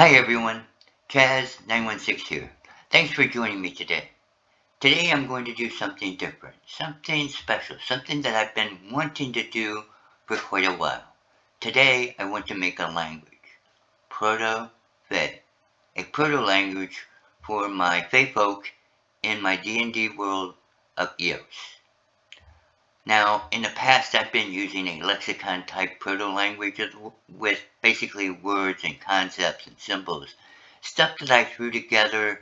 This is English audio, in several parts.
Hi everyone, Chaz916 here. Thanks for joining me today. Today I'm going to do something different, something special, something that I've been wanting to do for quite a while. Today I want to make a language, Proto Fae, a proto language for my Fae folk in my D&D world of EOS. Now, in the past I've been using a lexicon type proto language with basically words and concepts and symbols, stuff that I threw together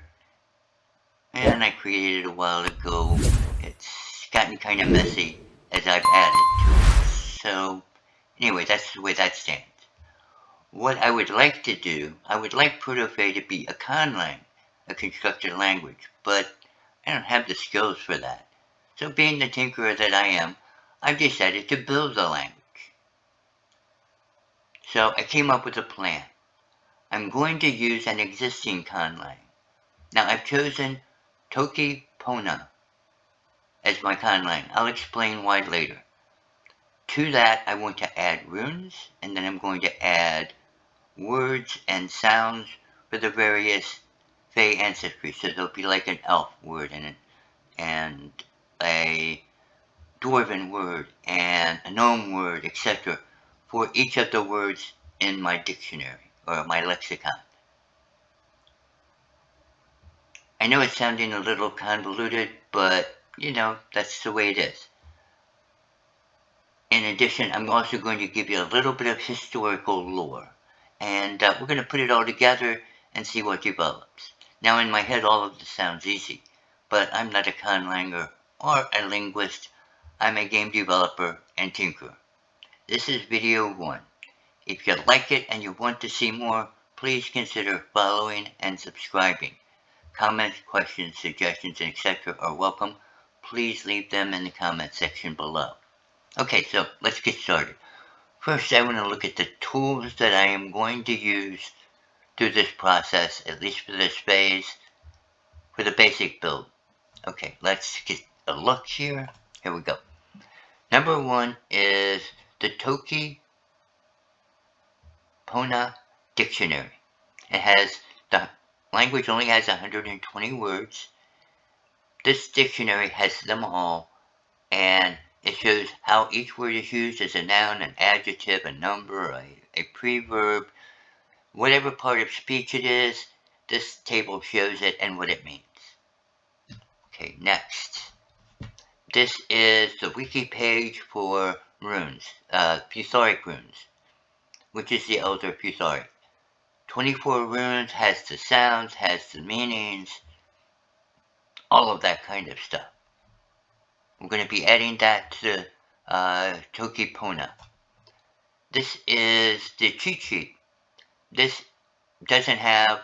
and I created a while ago. It's gotten kind of messy as I've added to it. So, anyway, that's the way that stands. What I would like to do, I would like Proto Fae to be a conlang, a constructed language, but I don't have the skills for that. So being the tinkerer that I am, I've decided to build the language. So I came up with a plan. I'm going to use an existing conlang. Now I've chosen Toki Pona as my conlang. I'll explain why later. To that I want to add runes, and then I'm going to add words and sounds for the various Fae ancestry. So there'll be like an elf word and a dwarven word and a gnome word, etc. for each of the words in my dictionary or my lexicon. I know it's sounding a little convoluted, but that's the way it is. In addition, I'm also going to give you a little bit of historical lore, and we're going to put it all together and see what develops. Now in my head all of this sounds easy, but I'm not a conlanger or a linguist. I'm a game developer and tinkerer. This is video 1. If you like it and you want to see more, please consider following and subscribing. Comments, questions, suggestions, etc. are welcome. Please leave them in the comment section below. Okay, so let's get started. First, I want to look at the tools that I am going to use through this process, at least for this phase, for the basic build. Okay, let's get a look here. Here we go. Number 1 is the Toki Pona dictionary. The language only has 120 words. This dictionary has them all, and it shows how each word is used as a noun, an adjective, a number, a preverb, whatever part of speech it is, this table shows it and what it means. Okay, next. This is the wiki page for runes, Futhark runes, which is the Elder Futhark. 24 runes, has the sounds, has the meanings, all of that kind of stuff. I'm going to be adding that to Toki Pona. This is the cheat sheet. This doesn't have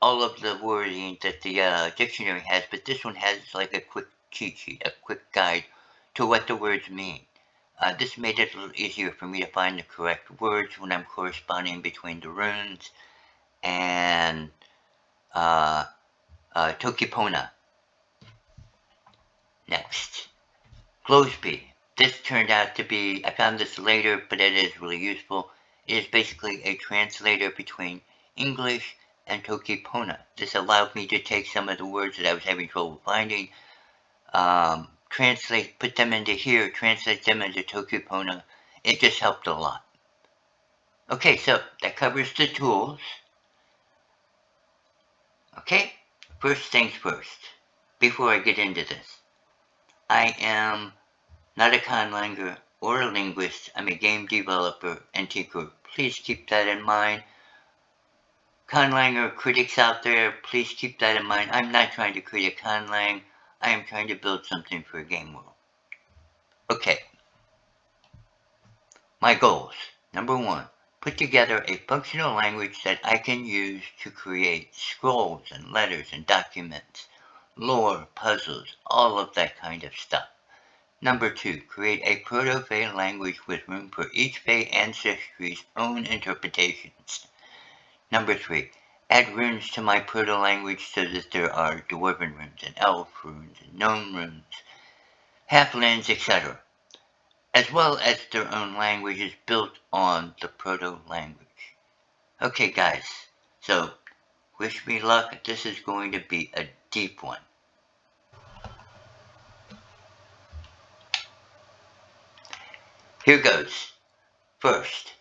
all of the wording that the dictionary has, but this one has like a quick cheat sheet, a quick guide to what the words mean. This made it a little easier for me to find the correct words when I'm corresponding between the runes and Toki Pona. Next, Glosbe. This turned out to be, I found this later, but it is really useful. It is basically a translator between English and Toki Pona. This allowed me to take some of the words that I was having trouble finding, put them into here, translate them into Toki Pona. It just helped a lot. Okay, so that covers the tools. Okay, first things first, before I get into this. I am not a conlanger or a linguist. I'm a game developer and tinkerer. Please keep that in mind. Conlanger critics out there, please keep that in mind. I'm not trying to create a conlang. I am trying to build something for a game world. Okay. My goals. Number 1, put together a functional language that I can use to create scrolls and letters and documents, lore, puzzles, all of that kind of stuff. Number 2, create a Proto Fae language with room for each Fae ancestry's own interpretations. Number 3, add runes to my proto language so that there are dwarven runes and elf runes and gnome runes, halflings, etc., as well as their own languages built on the proto language. Okay guys, So, wish me luck. This is going to be a deep one. Here goes. First,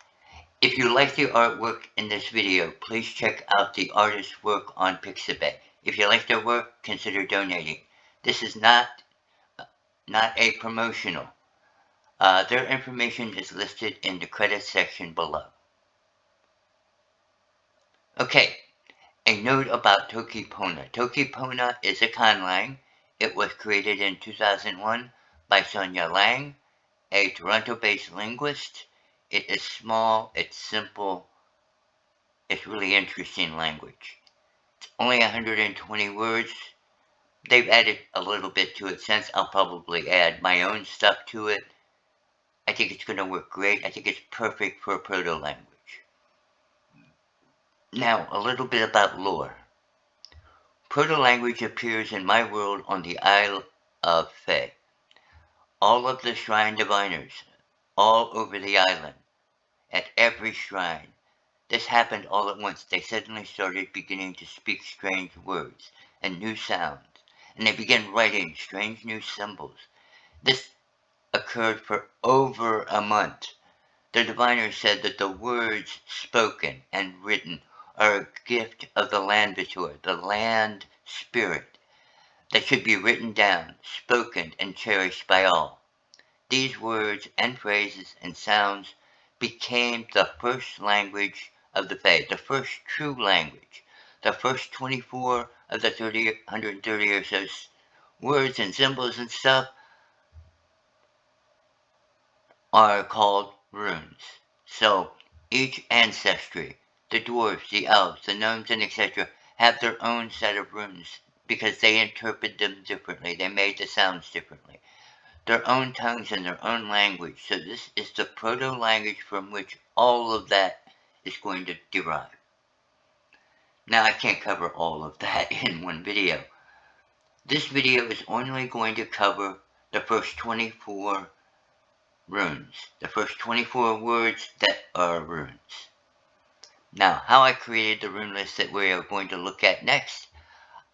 if you like the artwork in this video, please check out the artist's work on Pixabay. If you like their work, consider donating. This is not a promotional. Their information is listed in the credits section below. Okay, a note about Toki Pona. Toki Pona is a conlang. It was created in 2001 by Sonia Lang, a Toronto-based linguist. It is small, it's simple, it's really interesting language. It's only 120 words. They've added a little bit to it since. I'll probably add my own stuff to it. I think it's going to work great. I think it's perfect for a proto-language. Now, a little bit about lore. Proto-language appears in my world on the Isle of Fae. All of the shrine diviners, all over the island, at every shrine. This happened all at once. They suddenly started beginning to speak strange words and new sounds, and they began writing strange new symbols. This occurred for over a month. The diviners said that the words spoken and written are a gift of the land Vitor, the land spirit, that should be written down, spoken, and cherished by all. These words and phrases and sounds became the first language of the Fae, the first true language. The first 24 of the 130 or so words and symbols and stuff are called runes. So each ancestry, the dwarves, the elves, the gnomes, and etc., have their own set of runes because they interpret them differently. They made the sounds differently. Their own tongues and their own language. So this is the proto-language from which all of that is going to derive. Now I can't cover all of that in one video. This video is only going to cover the first 24 runes. The first 24 words that are runes. Now, how I created the rune list that we are going to look at next.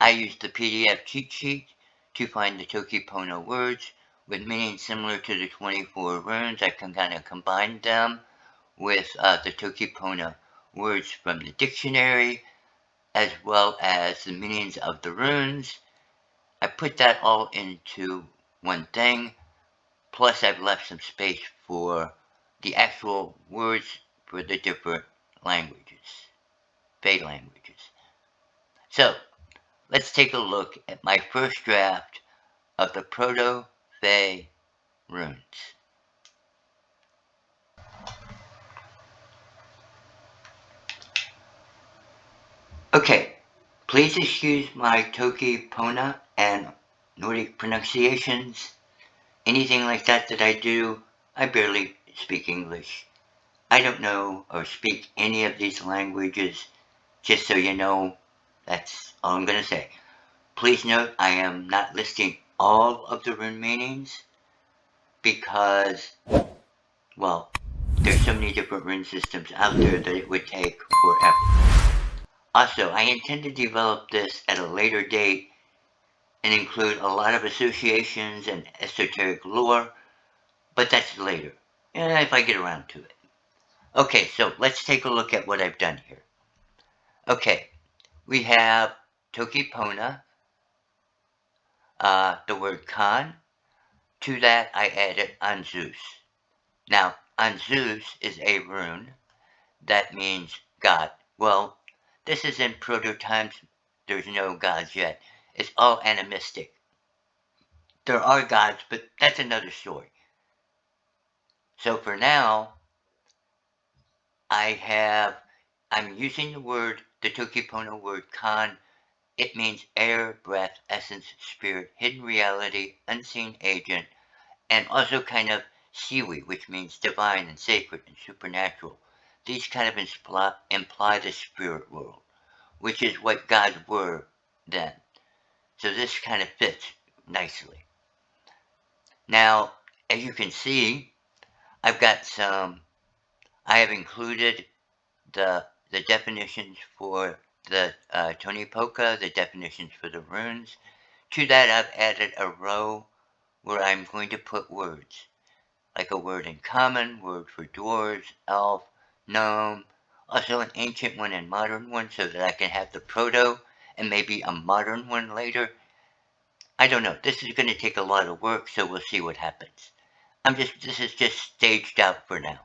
I used the PDF cheat sheet to find the Toki Pona words with meanings similar to the 24 runes. I can kind of combine them with the Toki Pona words from the dictionary, as well as the meanings of the runes. I put that all into one thing, plus I've left some space for the actual words for the different languages, Fae languages. So, let's take a look at my first draft of the Proto Fae runes. Okay, please excuse my Toki Pona and Nordic pronunciations. Anything like that I do, I barely speak English. I don't know or speak any of these languages, just so you know, that's all I'm going to say. Please note, I am not listing all of the rune meanings because, well, there's so many different rune systems out there that it would take forever. Also, I intend to develop this at a later date and include a lot of associations and esoteric lore, but that's later, if I get around to it. Okay, so let's take a look at what I've done here. Okay, we have Toki Pona, the word Khan. To that I added Anzus. Now, Anzus is a rune that means God. Well, this is in proto times. There's no gods yet. It's all animistic. There are gods, but that's another story. So for now, I'm using the Toki Pona word Khan. It means air, breath, essence, spirit, hidden reality, unseen agent, and also kind of Siwi, which means divine and sacred and supernatural. These kind of imply the spirit world, which is what gods were then. So this kind of fits nicely. Now, as you can see, I have included the the definitions for the Tony Poka, the definitions for the runes. To that, I've added a row where I'm going to put words, like a word in common, word for dwarves, elf, gnome, also an ancient one and modern one so that I can have the proto and maybe a modern one later. I don't know. This is going to take a lot of work, so we'll see what happens. This is just staged out for now.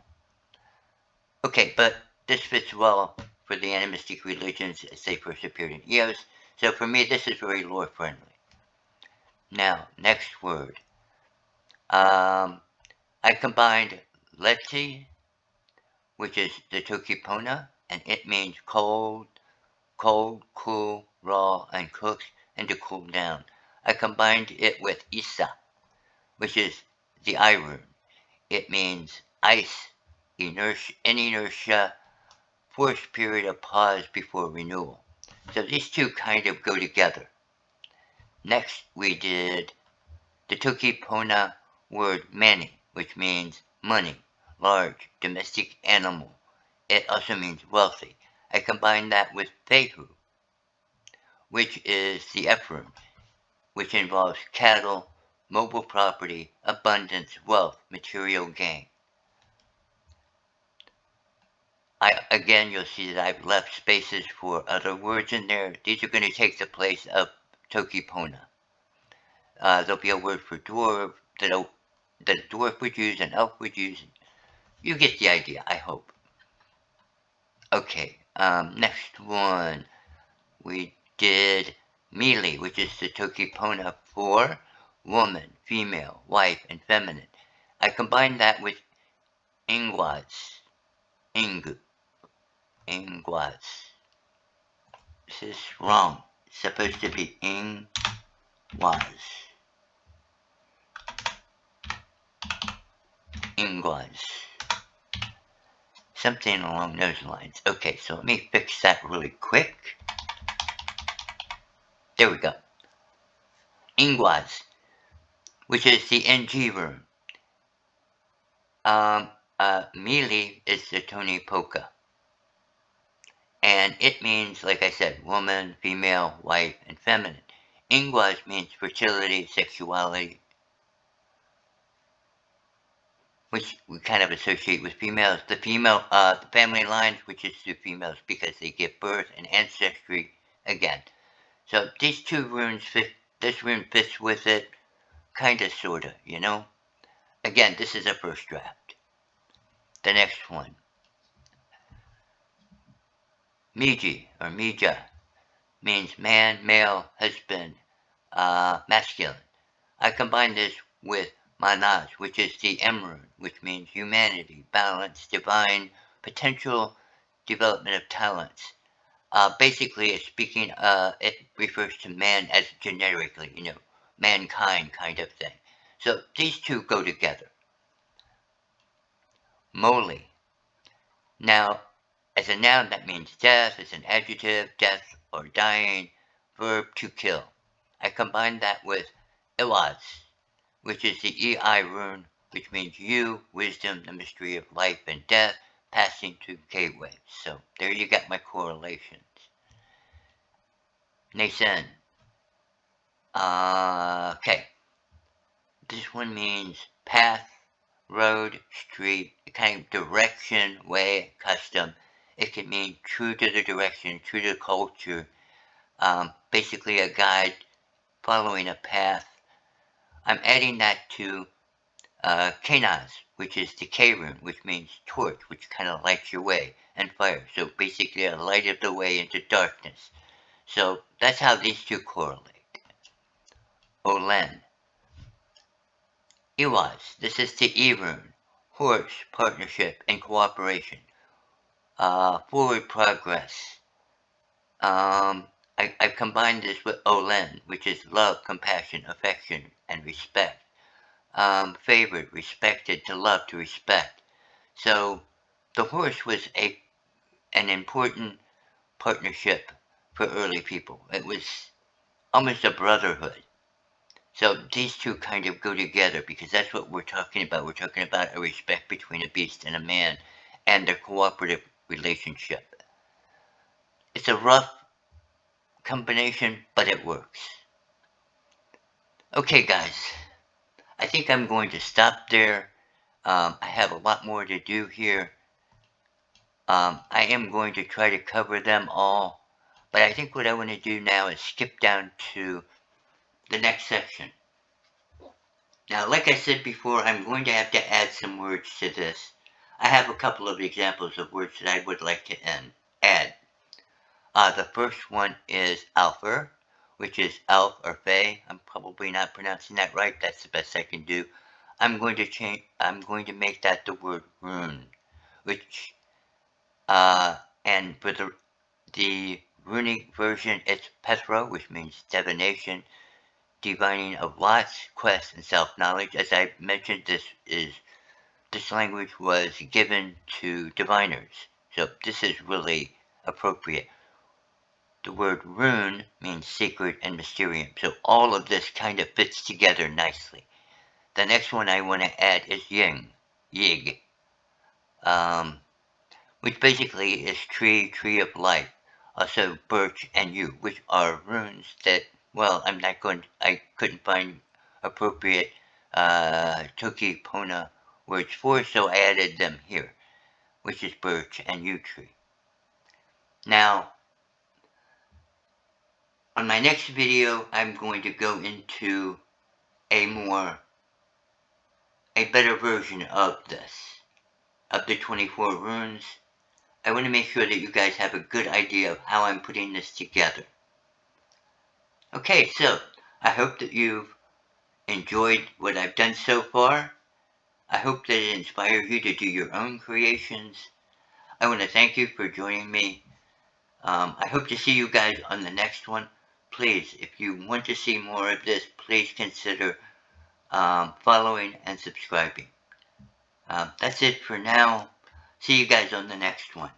Okay, but this fits well for the animistic religions as they first appeared in Eos, so for me this is very lore friendly. Now, next word. I combined Letzi, which is the Toki Pona, and it means cold, cool, raw, and cooked, and to cool down. I combined it with Isa, which is the I rune. It means ice, inertia, forced period of pause before renewal. So these two kind of go together. Next, we did the Toki Pona word mani, which means money, large, domestic animal. It also means wealthy. I combined that with Fehu, which is the F rune, which involves cattle, mobile property, abundance, wealth, material gain. Again, you'll see that I've left spaces for other words in there. These are going to take the place of Toki Pona. There'll be a word for dwarf that a dwarf would use, an elf would use. You get the idea, I hope. Okay, next one. We did Mili, which is the Toki Pona for woman, female, wife, and feminine. I combined that with Ingwaz. Ingwaz. This is wrong. It's supposed to be Ingwaz. Ingwaz. Something along those lines. Okay, so let me fix that really quick. There we go. Ingwaz, which is the NG rune. Mili is the Tony Poka. And it means, like I said, woman, female, wife, and feminine. Ingwaz means fertility, sexuality, which we kind of associate with females. The family lines, which is to females because they give birth, and ancestry, again. So these two runes fit, this rune fits with it, kinda, sorta, you know? Again, this is a first draft. The next one. Miji, or Mija, means man, male, husband, masculine. I combined this with Manaz, which is the M rune, which means humanity, balance, divine, potential, development of talents. Basically, it refers to man as generically, you know, mankind kind of thing. So these two go together. Moli. Now, as a noun, that means death. As an adjective, death or dying. Verb, to kill. I combined that with Iwaz, which is the EI rune, which means you, wisdom, the mystery of life and death, passing through gateways. So there you got my correlations. Nathan. Okay. This one means path, road, street, kind of direction, way, custom. It can mean true to the direction, true to culture. Basically a guide following a path. I'm adding that to Kenaz, which is the K rune, which means torch, which kind of lights your way, and fire. So basically a light of the way into darkness. So that's how these two correlate. Olen. Iwaz. This is the E rune. Horse, partnership, and cooperation. Forward progress. I combined this with Olen, which is love, compassion, affection, and respect. Favored, respected, to love, to respect. So the horse was an important partnership for early people. It was almost a brotherhood. So these two kind of go together because that's what we're talking about. We're talking about a respect between a beast and a man and their cooperative relationship. It's a rough combination, but it works. Okay, guys, I think I'm going to stop there. I have a lot more to do here. I am going to try to cover them all, but I think what I want to do now is skip down to the next section. Now, like I said before, I'm going to have to add some words to this. I have a couple of examples of words that I would like to add. The first one is alpha, which is elf or fae. I'm probably not pronouncing that right. That's the best I can do. I'm going to make that the word rune, which and for the runic version, it's Pethro, which means divination, divining of lots, quests, and self-knowledge. As I mentioned, this language was given to diviners, so this is really appropriate. The word rune means secret and mysterium, so all of this kind of fits together nicely. The next one I want to add is yig, which basically is tree of life. Also birch and yew, which are runes that, well, I couldn't find appropriate Toki, Pona words for, so I added them here, which is birch and yew tree. Now, on my next video, I'm going to go into a better version of this, of the 24 runes. I want to make sure that you guys have a good idea of how I'm putting this together. Okay, so I hope that you've enjoyed what I've done so far. I hope that it inspires you to do your own creations. I want to thank you for joining me. I hope to see you guys on the next one. Please, if you want to see more of this, please consider following and subscribing. That's it for now. See you guys on the next one.